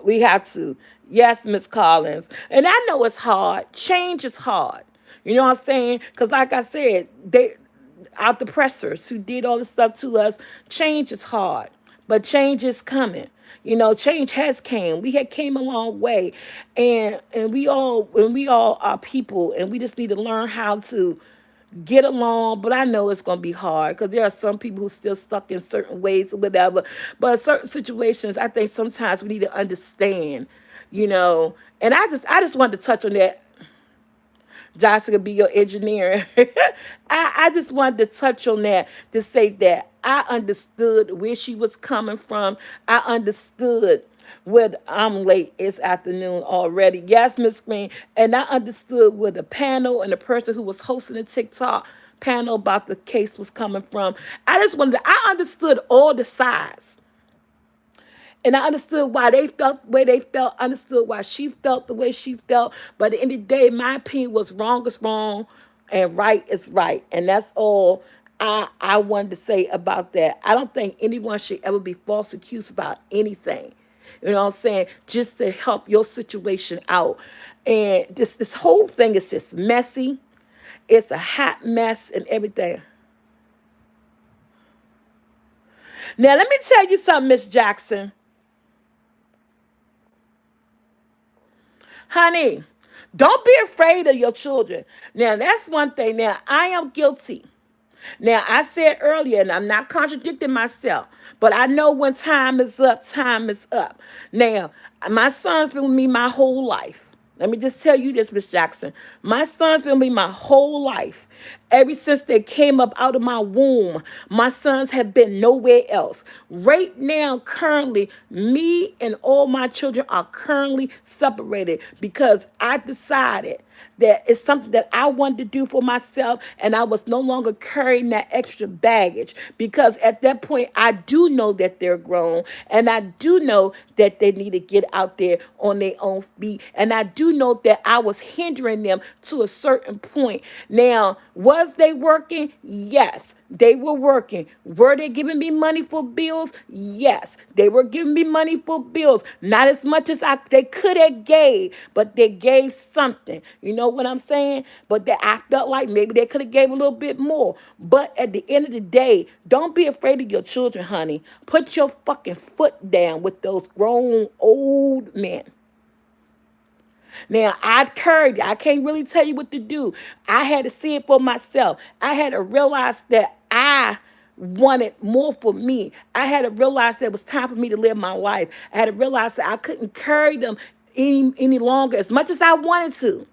we have to. Yes, Miss Collins. And I know it's hard. Change is hard. You know what I'm saying? Because like I said, our depressors who did all this stuff to us, change is hard. But change is coming. Change has came. We had came a long way. And we all are people, and we just need to learn how to get along. But I know it's going to be hard, because there are some people who still stuck in certain ways or whatever. But in certain situations, I think sometimes we need to understand, and I just wanted to touch on that. Josh could be your engineer. I just wanted to touch on that, to say that I understood where she was coming from. I understood what I'm late. It's afternoon already. Yes, Miss Green. And I understood what the panel and the person who was hosting the TikTok panel about the case was coming from. I just wanted I understood all the sides. And I understood why they felt the way they felt, understood why she felt the way she felt. But at the end of the day, my opinion was wrong is wrong and right is right. And that's all I wanted to say about that. I don't think anyone should ever be false accused about anything. You know what I'm saying? Just to help your situation out. And this whole thing is just messy. It's a hot mess and everything. Now, let me tell you something, Miss Jackson. Honey, don't be afraid of your children. Now, that's one thing. Now, I am guilty. Now, I said earlier, and I'm not contradicting myself, but I know when time is up, time is up. Now, my son's been with me my whole life. Let me just tell you this, Miss Jackson. My son's been with me my whole life. Ever since they came up out of my womb, my sons have been nowhere else. Right now, currently, me and all my children are currently separated because I decided that it's something that I wanted to do for myself, and I was no longer carrying that extra baggage because at that point, I do know that they're grown, and I do know that they need to get out there on their own feet, and I do know that I was hindering them to a certain point. Now, was they working? Yes. They were working. Were they giving me money for bills? Yes. They were giving me money for bills. Not as much as they could have gave, but they gave something. You know what I'm saying? But I felt like maybe they could have gave a little bit more. But at the end of the day, don't be afraid of your children, honey. Put your fucking foot down with those grown old men. Now, I can't really tell you what to do. I had to see it for myself. I had to realize that I wanted more for me. I had to realize that it was time for me to live my life. I had to realize that I couldn't carry them any longer as much as I wanted to.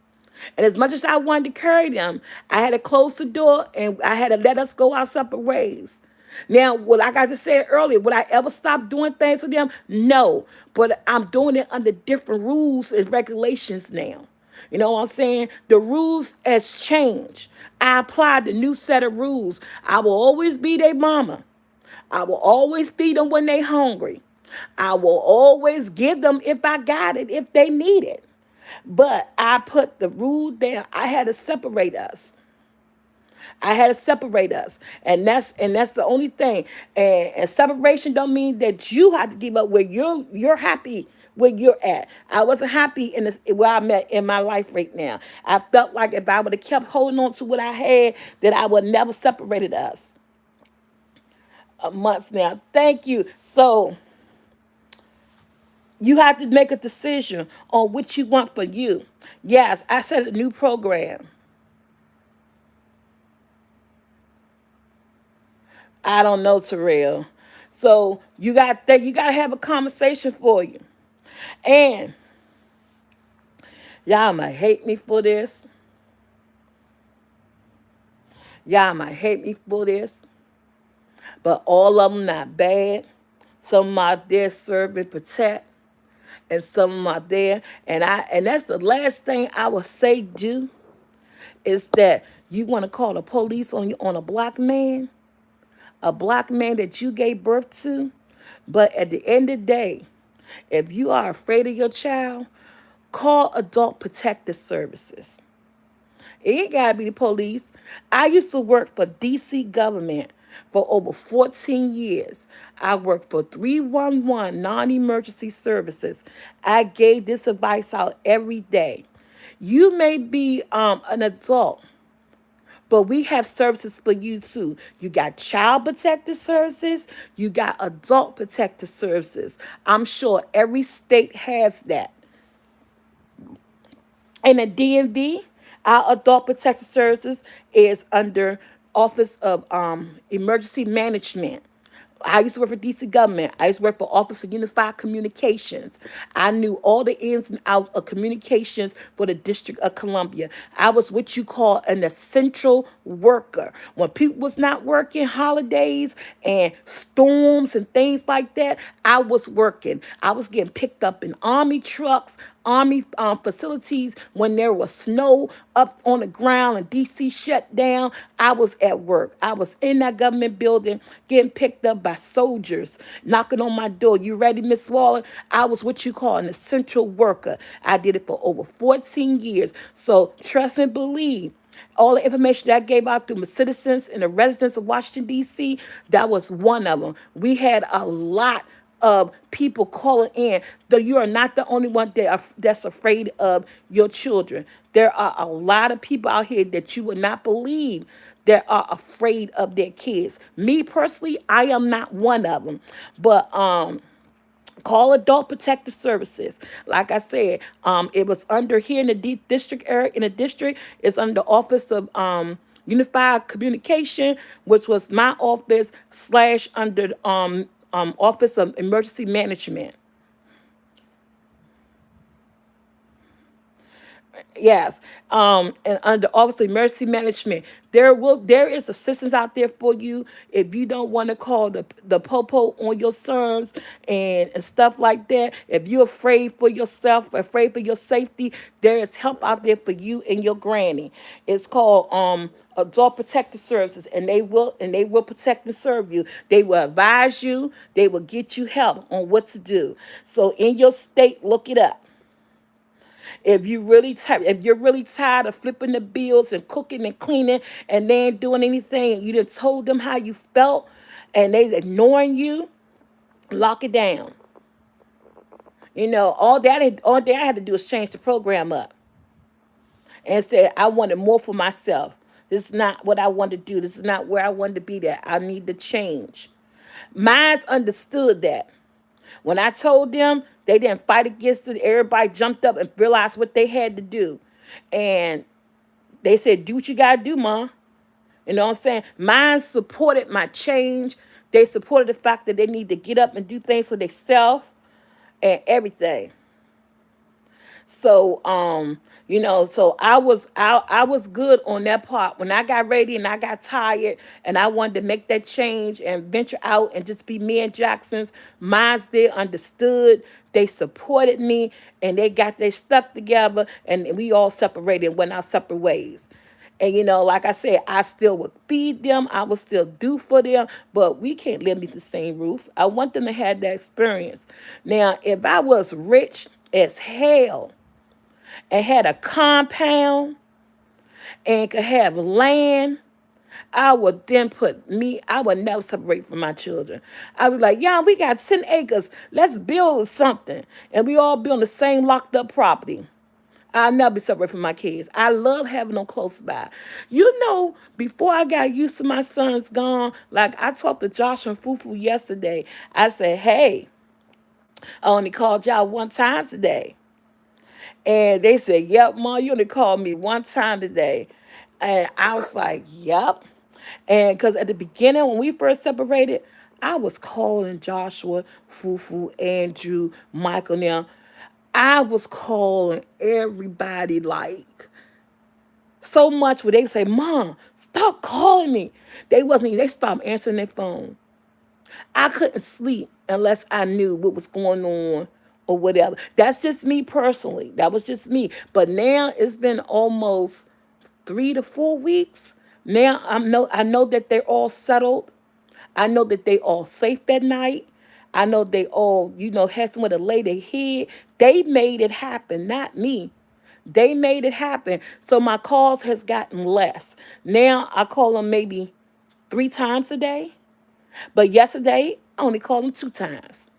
And as much as I wanted to carry them, I had to close the door and I had to let us go our separate ways. Now, like I just said earlier, would I ever stop doing things for them? No. But I'm doing it under different rules and regulations now. You know what I'm saying? The rules has changed. I applied the new set of rules. I will always be their mama. I will always feed them when they hungry. I will always give them if I got it, if they need it. But I put the rule down. I had to separate us. I had to separate us, and that's the only thing. And separation don't mean that you have to give up where you're happy where you're at. I wasn't happy in this, where I'm at in my life right now. I felt like if I would have kept holding on to what I had, that I would never separated us. Months now. Thank you. So you have to make a decision on what you want for you. Yes, I set a new program. I don't know, Terrell. So you got to have a conversation for you. And y'all might hate me for this. Y'all might hate me for this. But all of them not bad. Some of them out there serve and protect. And some of them out there. And that's the last thing I would say do is that you want to call the police on a black man. A black man that you gave birth to. But at the end of the day, if you are afraid of your child, call Adult Protective Services. It ain't got to be the police. I used to work for D.C. government for over 14 years. I worked for 311 non-emergency services. I gave this advice out every day. You may be an adult, but we have services for you too. You got child protective services. You got adult protective services. I'm sure every state has that. In the DMV, our adult protective services is under Office of Emergency Management. I used to work for DC government. I used to work for Office of Unified Communications. I knew all the ins and outs of communications for the District of Columbia. I was what you call an essential worker. When people was not working, holidays and storms and things like that, I was working. I was getting picked up in army trucks, Army facilities when there was snow up on the ground and DC shut down. I was at work. I was in that government building getting picked up by soldiers knocking on my door. You ready, Miss Waller? I was what you call an essential worker. I did it for over 14 years. So trust and believe all the information that I gave out through my citizens and the residents of Washington, D.C., that was one of them. We had a lot of people calling in. Though you are not the only one that's afraid of your children. There are a lot of people out here that you would not believe that are afraid of their kids. Me personally, I am not one of them. But call Adult Protective Services. Like I said, it was under here in the district area. In the district, it's under the Office of Unified Communication, which was my office slash under Office of Emergency Management. Yes. And under obviously emergency management, there is assistance out there for you if you don't want to call the popo on your sons and stuff like that. If you're afraid for yourself, afraid for your safety, there is help out there for you and your granny. It's called Adult Protective Services, and they will protect and serve you. They will advise you. They will get you help on what to do. So in your state, look it up. If you're really tired of flipping the bills and cooking and cleaning and they ain't doing anything, and you done told them how you felt and they ignoring you, lock it down. All that I had to do is change the program up and say I wanted more for myself. This is not what I want to do. This is not where I want to be. That I need to change. Minds understood that. When I told them, they didn't fight against it. Everybody jumped up and realized what they had to do. And they said, do what you got to do, Mom. You know what I'm saying? Mine supported my change. They supported the fact that they need to get up and do things for themselves and everything. So so I was good on that part. When I got ready and I got tired and I wanted to make that change and venture out and just be me and Jackson's, minds they understood, they supported me, and they got their stuff together, and we all separated and went our separate ways. And like I said, I still would feed them. I would still do for them, but we can't live beneath the same roof. I want them to have that experience. Now, if I was rich as hell and had a compound and could have land, I would never separate from my children. I would be like, yeah, we got 10 acres. Let's build something. And we all be on the same locked up property. I'll never be separated from my kids. I love having them close by. Before I got used to my sons gone, like I talked to Josh and Fufu yesterday. I said, hey, I only called y'all one time today. And they said, yep, Mom, you only called me one time today. And I was like, yep. And because at the beginning, when we first separated, I was calling Joshua, Fufu, Andrew, Michael now. I was calling everybody like so much where they say, Mom, stop calling me. They stopped answering their phone. I couldn't sleep unless I knew what was going on or whatever. That's just me personally. That was just me. But now it's been almost 3 to 4 weeks. Now I know that they're all settled. I know that they all safe at night. I know they all, had somewhere to lay their head. They made it happen, not me. They made it happen. So my calls has gotten less. Now I call them maybe 3 times a day. But yesterday, I only called them 2 times.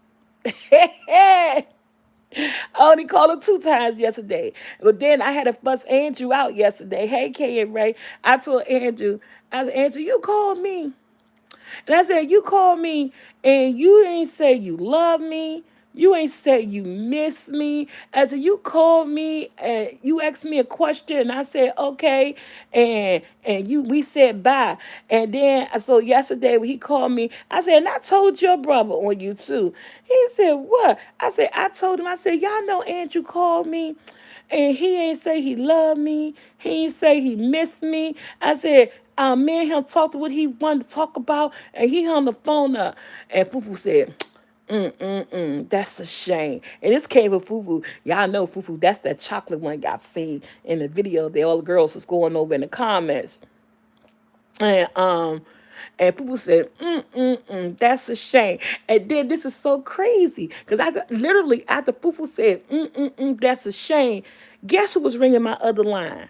I only called him 2 times yesterday. But then I had to bust Andrew out yesterday. Hey, Kay and Ray. I told Andrew, Andrew, you called me. And I said, you called me and you ain't say you love me. You ain't say you miss me. I said, you called me and you asked me a question and I said, okay. And we said bye. And then, so yesterday when he called me, I said, and I told your brother on you too. He said, what? I said, I told him, I said, y'all know Andrew called me and he ain't say he loved me. He ain't say he missed me. I said, me and him talked what he wanted to talk about, and he hung the phone up. And Fufu said, That's a shame. And this came with Fufu. Y'all know Fufu. That's that chocolate one y'all seen in the video. That all the girls was going over in the comments. And and people said, that's a shame. And then this is so crazy because I literally after Fufu said, that's a shame. Guess who was ringing my other line?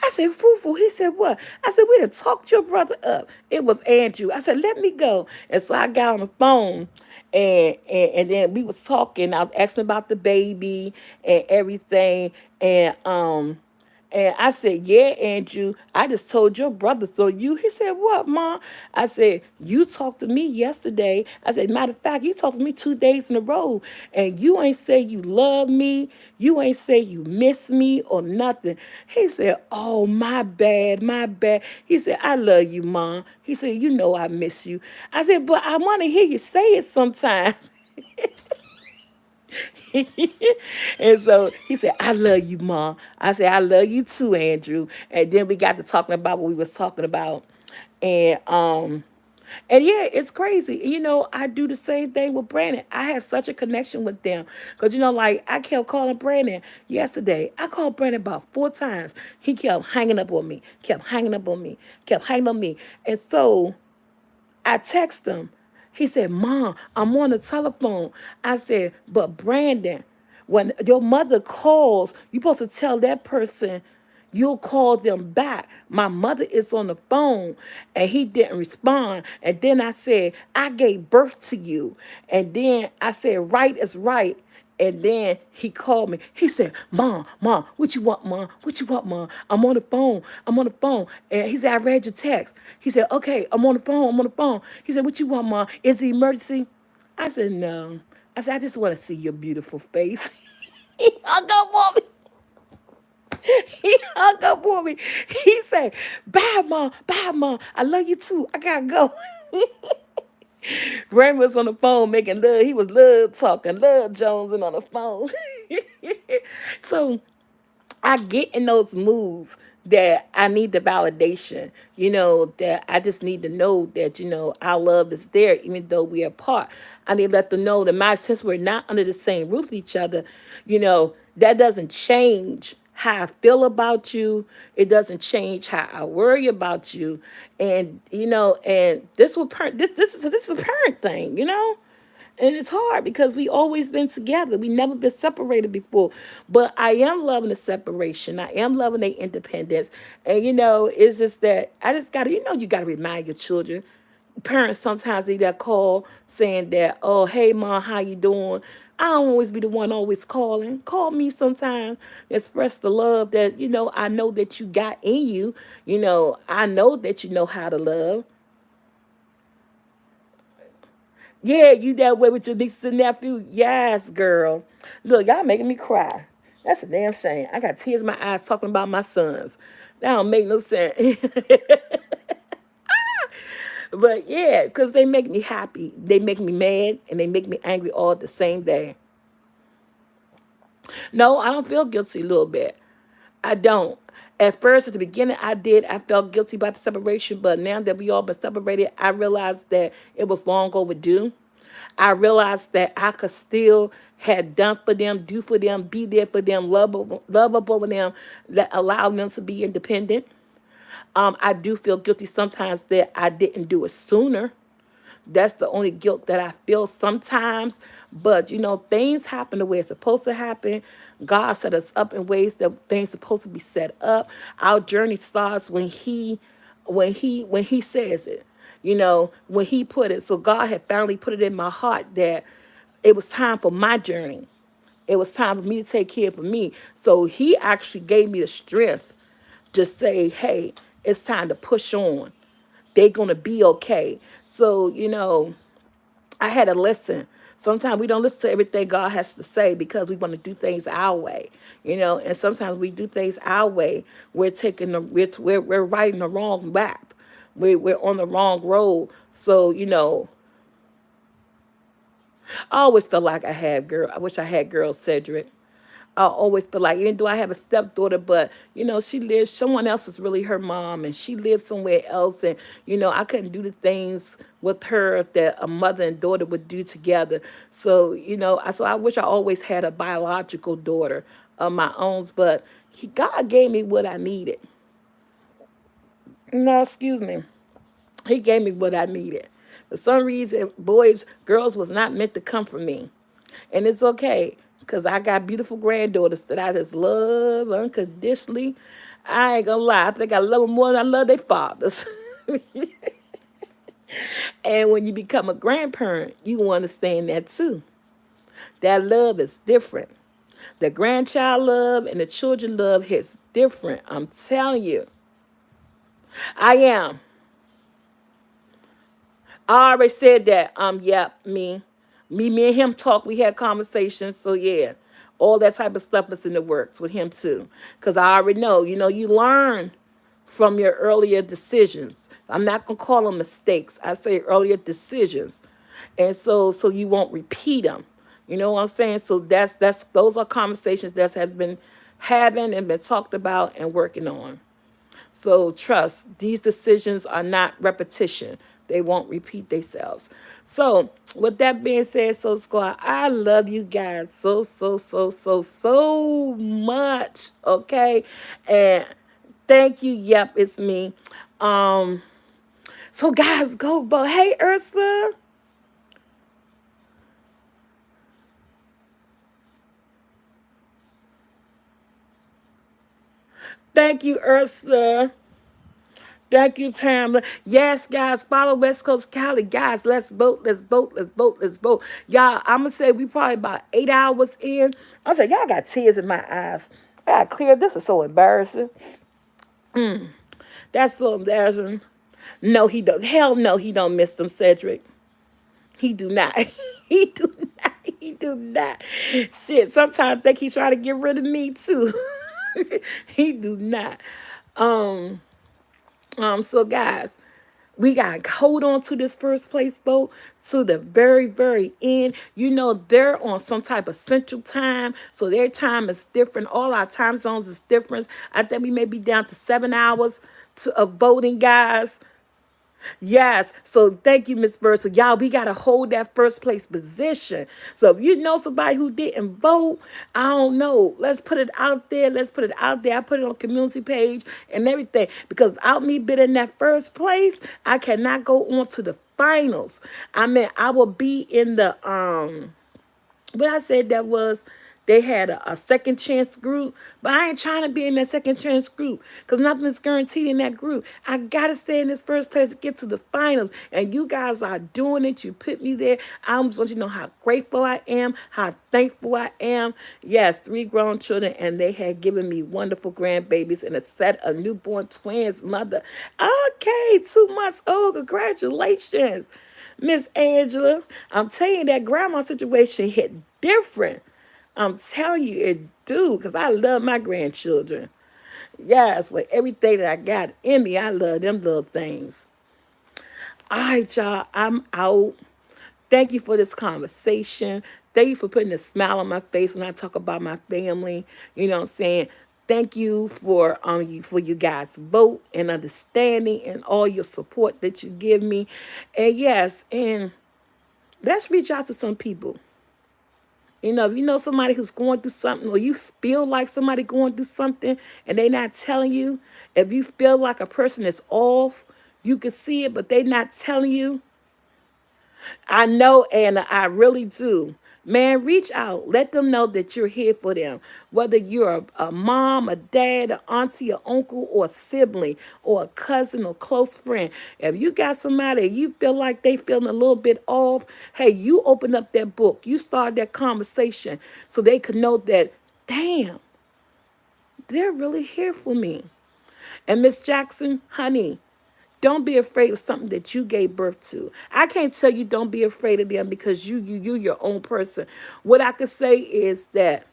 I said, Fufu. He said, what? I said, we done talked your brother up. It was Andrew. I said, let me go. And so I got on the phone and then we was talking. I was asking about the baby and everything. And I said, yeah, Andrew, I just told your brother. So he said, what, Mom? I said, you talked to me yesterday. I said, matter of fact, you talked to me 2 days in a row. And you ain't say you love me. You ain't say you miss me or nothing. He said, oh, my bad, my bad. He said, I love you, Mom. He said, you know I miss you. I said, but I want to hear you say it sometime. And so he said, I love you, Mom. I said, I love you too, Andrew. And then we got to talking about what we was talking about. And and yeah, it's crazy. I do the same thing with Brandon. I have such a connection with them. Because, like, I kept calling Brandon yesterday. I called Brandon about 4 times. He kept hanging up on me, kept hanging up on me, kept hanging on me. And so I text him. He said, Mom, I'm on the telephone. I said, but Brandon, when your mother calls, you're supposed to tell that person you'll call them back. My mother is on the phone. And he didn't respond. And then I said, I gave birth to you. And then I said, right is right. And then he called me. He said, Mom, what you want, Mom? What you want, Mom? I'm on the phone. I'm on the phone. And he said, I read your text. He said, okay, I'm on the phone. I'm on the phone. He said, what you want, Mom? Is it emergency? I said, no. I said, I just want to see your beautiful face. He hung up on me. He hung up on me. He said, bye, Mom. Bye, Mom. I love you too. I got to go. Ray was on the phone making love. He was love talking, love Jonesing on the phone. So I get in those moods that I need the validation, that I just need to know that, our love is there, even though we are apart. I need to let them know that since we're not under the same roof with each other, that doesn't change how I feel about you. It doesn't change how I worry about you. And this is a parent thing. And it's hard because we always been together. We never been separated before. But I am loving the separation. I am loving their independence. And it's just that I just gotta, you gotta remind your children. Parents sometimes need that call saying that, oh, hey mom, how you doing? I don't always be the one always calling. Call me sometime. Express the love that, I know that you got in you. I know that you know how to love. Yeah, you that way with your nieces and nephews. Yes, girl. Look, y'all making me cry. That's a damn shame. I got tears in my eyes talking about my sons. That don't make no sense. But yeah, because they make me happy. They make me mad and they make me angry all the same day. No, I don't feel guilty a little bit. I don't. At first, at the beginning, I did. I felt guilty about the separation, but now that we all been separated, I realized that it was long overdue. I realized that I could still had done for them, do for them, be there for them, love up over them, that allow them to be independent. I do feel guilty sometimes that I didn't do it sooner. That's the only guilt that I feel sometimes. But things happen the way it's supposed to happen. God set us up in ways that things supposed to be set up. Our journey starts when he says it. When he put it. So God had finally put it in my heart that it was time for my journey. It was time for me to take care of me. So he actually gave me the strength to say, hey, it's time to push on. They're going to be okay. So, I had to listen. Sometimes we don't listen to everything God has to say because we want to do things our way, and sometimes we do things our way. We're riding the wrong map. We're on the wrong road. So, I always felt like I wish I had girl Cedric. I always feel like, even though I have a stepdaughter, but she lives, someone else is really her mom, and she lives somewhere else, and I couldn't do the things with her that a mother and daughter would do together. So so I wish I always had a biological daughter of my own, but God gave me what I needed. No, excuse me. He gave me what I needed. For some reason, girls was not meant to come from me. And it's okay because I got beautiful granddaughters that I just love unconditionally. I ain't gonna lie. I think I love them more than I love their fathers. And when you become a grandparent, you understand that too. That love is different. The grandchild love and the children love is different. I'm telling you. I am. I already said that. Yep, me and him talk. We had conversations. So yeah, all that type of stuff is in the works with him too. Cause I already know. You learn from your earlier decisions. I'm not gonna call them mistakes. I say earlier decisions, and so you won't repeat them. You know what I'm saying? So that's those are conversations that has been having and been talked about and working on. So trust, these decisions are not repetition. They won't repeat themselves. So with that being said, so squad, I love you guys so much. Okay. And thank you. Yep, it's me. Um, so guys, go vote. Hey Ursula. Thank you, Ursula. Thank you, Pamela. Yes, guys, follow West Coast Cali. Guys, let's vote, let's vote, let's vote, let's vote. Y'all, I'm going to say we probably about 8 hours in. I'm saying, y'all got tears in my eyes. I got clear. This is so embarrassing. That's so embarrassing. No, he don't. Hell no, he don't miss them, Cedric. He do not. He do not. He do not. Shit, sometimes I think he try to get rid of me, too. He do not. Um, so guys, we got to hold on to this first place vote to the very, very end. They're on some type of central time, so their time is different. All our time zones is different. I think we may be down to 7 hours of voting, guys. Yes. So thank you, Miss Bird. So y'all, we gotta hold that first place position. So if you know somebody who didn't vote, I don't know. Let's put it out there. Let's put it out there. I put it on the community page and everything. Because without me being in that first place, I cannot go on to the finals. I mean, I will be in the what I said that was they had a second chance group, but I ain't trying to be in that second chance group because nothing is guaranteed in that group. I gotta stay in this first place to get to the finals, and you guys are doing it. You put me there. I just want you to know how grateful I am, how thankful I am. Yes, 3 grown children, and they had given me wonderful grandbabies and a set of newborn twins. Mother, okay, 2 months old. Congratulations. Miss Angela, I'm telling you that grandma situation hit different. I'm telling you it do, because I love my grandchildren. Yes, with everything that I got in me, I love them little things. All right, y'all, I'm out. Thank you for this conversation. Thank you for putting a smile on my face when I talk about my family. You know what I'm saying? Thank you for you guys' vote and understanding and all your support that you give me. And yes, and let's reach out to some people. If you know somebody who's going through something, or you feel like somebody going through something and they not telling you, if you feel like a person is off, you can see it, but they not telling you, I know, Anna, I really do. Man, reach out. Let them know that you're here for them. Whether you're a mom, a dad, an auntie, an uncle, or a sibling, or a cousin, or close friend. If you got somebody you feel like they feeling a little bit off, hey, you open up that book. You start that conversation so they can know that, damn, they're really here for me. And Miss Jackson, honey, don't be afraid of something that you gave birth to. I can't tell you don't be afraid of them because you your own person. What I could say is that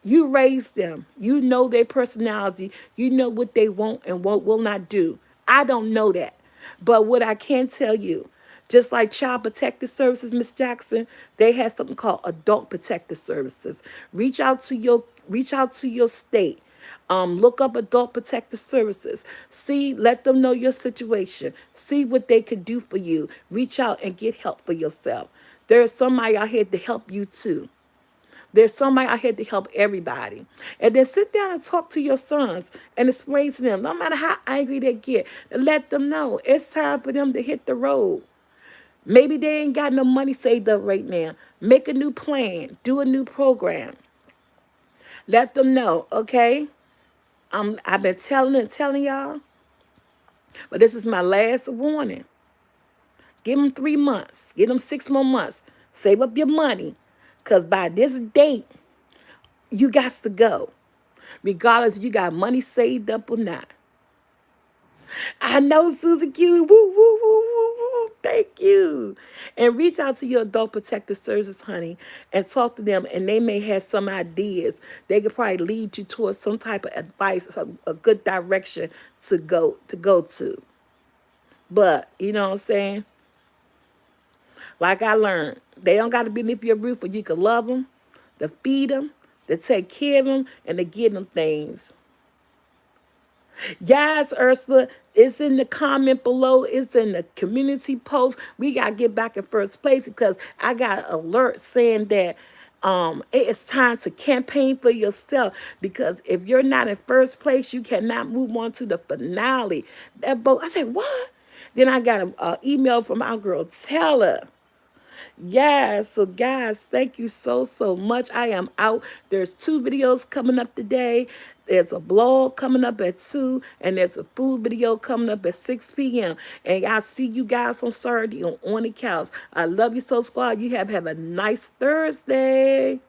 you raised them. You know their personality. You know what they want and what will not do. I don't know that. But what I can tell you, Just like Child Protective Services, Miss Jackson, they have something called Adult Protective Services. Reach out to your state. Look up Adult Protective Services. See, let them know your situation. See what they could do for you. Reach out and get help for yourself. There's somebody out here to help you too. There's somebody out here to help everybody. And then sit down and talk to your sons and explain to them, no matter how angry they get, let them know it's time for them to hit the road. Maybe they ain't got no money saved up right now. Make a new plan. Do a new program. Let them know, okay? I've been telling y'all, but this is my last warning. Give them 3 months. Give them 6 more months. Save up your money. Because by this date, you got to go. Regardless if you got money saved up or not. I know, Susan Q. Woo, woo, woo, woo, woo. Thank you. And reach out to your adult protective services, honey, and talk to them. And they may have some ideas. They could probably lead you towards some type of advice, a good direction to go to. But you know what I'm saying? Like I learned, they don't got to be beneath your roof, or you can love them, to feed them, to take care of them, and to give them things. Yes, Ursula, it's in the comment below. It's in the community post. We got to get back in first place because I got an alert saying that it is time to campaign for yourself, because if you're not in first place, you cannot move on to the finale. That boat, I said, what? Then I got an email from our girl Taylor. Yeah, so guys, thank you so much. I am out. There's 2 videos coming up today. There's a vlog coming up at 2, and there's a food video coming up at 6 p.m. And I'll see you guys on Saturday on the couch. I love you, Soul Squad. You have a nice Thursday.